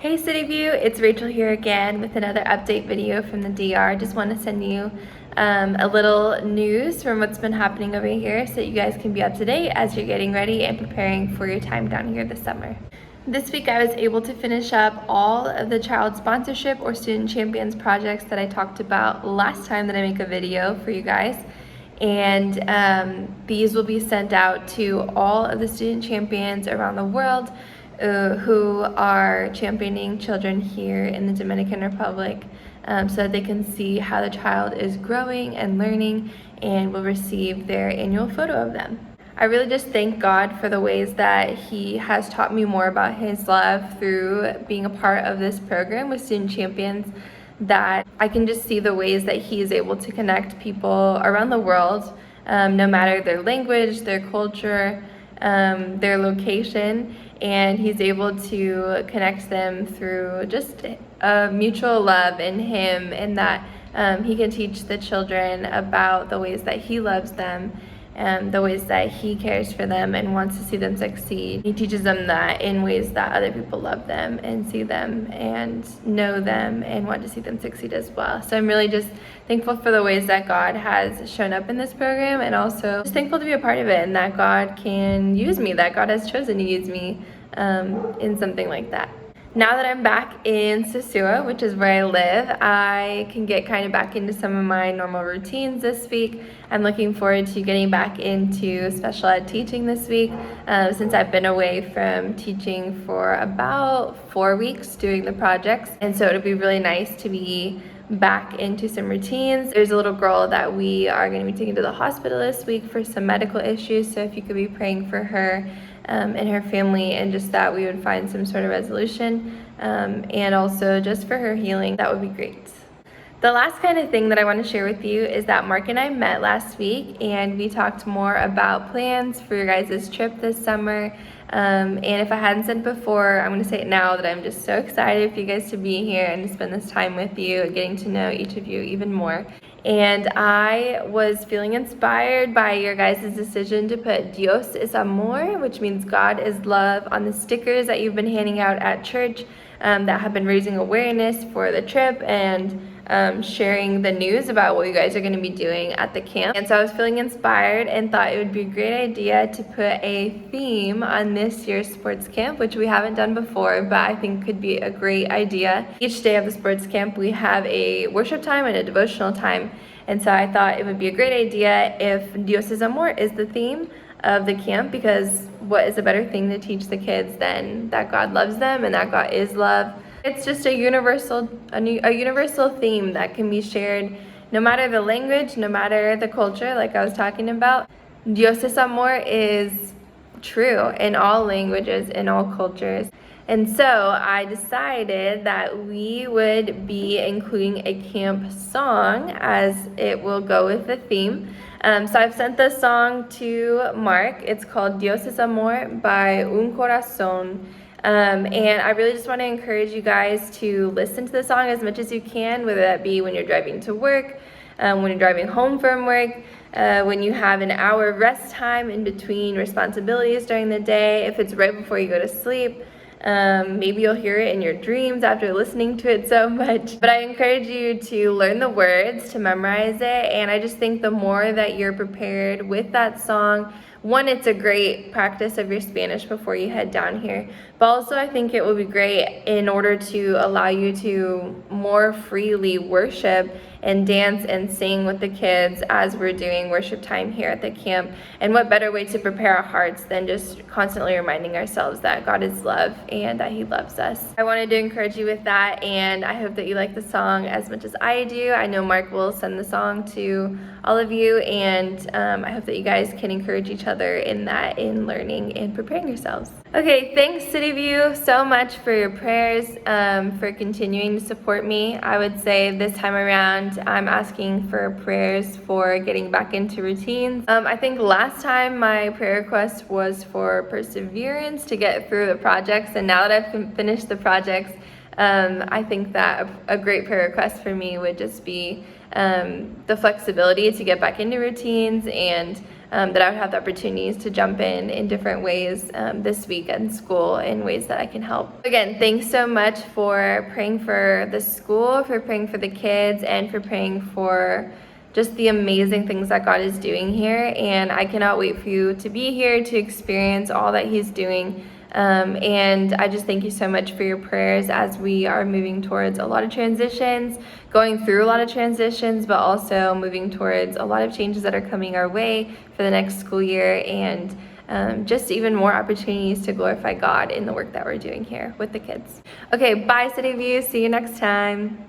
Hey City View, it's Rachel here again with another update video from the DR. Just want to send you a little news from what's been happening over here so that you guys can be up to date as you're getting ready and preparing for your time down here this summer. This week I was able to finish up all of the child sponsorship or student champions projects that I talked about last time that I make a video for you guys. And these will be sent out to all of the student champions around the world who are championing children here in the Dominican Republic, so that they can see how the child is growing and learning and will receive their annual photo of them. I really just thank God for the ways that He has taught me more about His love through being a part of this program with Student Champions, that I can just see the ways that He is able to connect people around the world, no matter their language, their culture, their location, and He's able to connect them through just a mutual love in Him, and that He can teach the children about the ways that He loves them and the ways that He cares for them and wants to see them succeed. He teaches them that in ways that other people love them and see them and know them and want to see them succeed as well. So I'm really just thankful for the ways that God has shown up in this program, and also just thankful to be a part of it and that God can use me, that God has chosen to use me in something like that. Now that I'm back in Sosua, which is where I live, I can get kind of back into some of my normal routines this week. I'm looking forward to getting back into special ed teaching this week, since I've been away from teaching for about 4 weeks doing the projects. And so it'll be really nice to be back into some routines. There's a little girl that we are going to be taking to the hospital this week for some medical issues, so if you could be praying for her and her family, and just that we would find some sort of resolution, and also just for her healing, that would be great. The last kind of thing that I want to share with you is that Mark and I met last week and we talked more about plans for your guys' trip this summer. And if I hadn't said before, I'm going to say it now, that I'm just so excited for you guys to be here and to spend this time with you, getting to know each of you even more. And I was feeling inspired by your guys' decision to put Dios es amor, which means God is love, on the stickers that you've been handing out at church, that have been raising awareness for the trip and sharing the news about what you guys are going to be doing at the camp. And so I was feeling inspired and thought it would be a great idea to put a theme on this year's sports camp, which we haven't done before, but I think could be a great idea. Each day of the sports camp we have a worship time and a devotional time, and so I thought it would be a great idea if Dios es amor is the theme of the camp, because what is a better thing to teach the kids than that God loves them and that God is love. It's just a universal theme that can be shared no matter the language, no matter the culture, like I was talking about. Dios es amor is true in all languages, in all cultures. And so I decided that we would be including a camp song as it will go with the theme. So I've sent the song to Mark. It's called Dios es amor by Un Corazón. And I really just want to encourage you guys to listen to the song as much as you can, whether that be when you're driving to work, when you're driving home from work, when you have an hour of rest time in between responsibilities during the day, if it's right before you go to sleep. Maybe you'll hear it in your dreams after listening to it so much. But I encourage you to learn the words, to memorize it, and I just think the more that you're prepared with that song, one, it's a great practice of your Spanish before you head down here, but also I think it will be great in order to allow you to more freely worship and dance and sing with the kids as we're doing worship time here at the camp. And what better way to prepare our hearts than just constantly reminding ourselves that God is love and that He loves us. I wanted to encourage you with that, and I hope that you like the song as much as I do. I know Mark will send the song to all of you, and I hope that you guys can encourage each other in that, in learning and preparing yourselves. Okay, thanks City View so much for your prayers, for continuing to support me. I would say this time around I'm asking for prayers for getting back into routines. I think last time my prayer request was for perseverance to get through the projects, and now that I've finished the projects, I think that a great prayer request for me would just be the flexibility to get back into routines and that I would have the opportunities to jump in different ways this week at school in ways that I can help. Again, thanks so much for praying for the school, for praying for the kids, and for praying for just the amazing things that God is doing here. And I cannot wait for you to be here to experience all that He's doing. And I just thank you so much for your prayers as we are moving towards a lot of transitions, going through a lot of transitions, but also moving towards a lot of changes that are coming our way for the next school year, and just even more opportunities to glorify God in the work that we're doing here with the kids. Okay, bye City View. See you next time.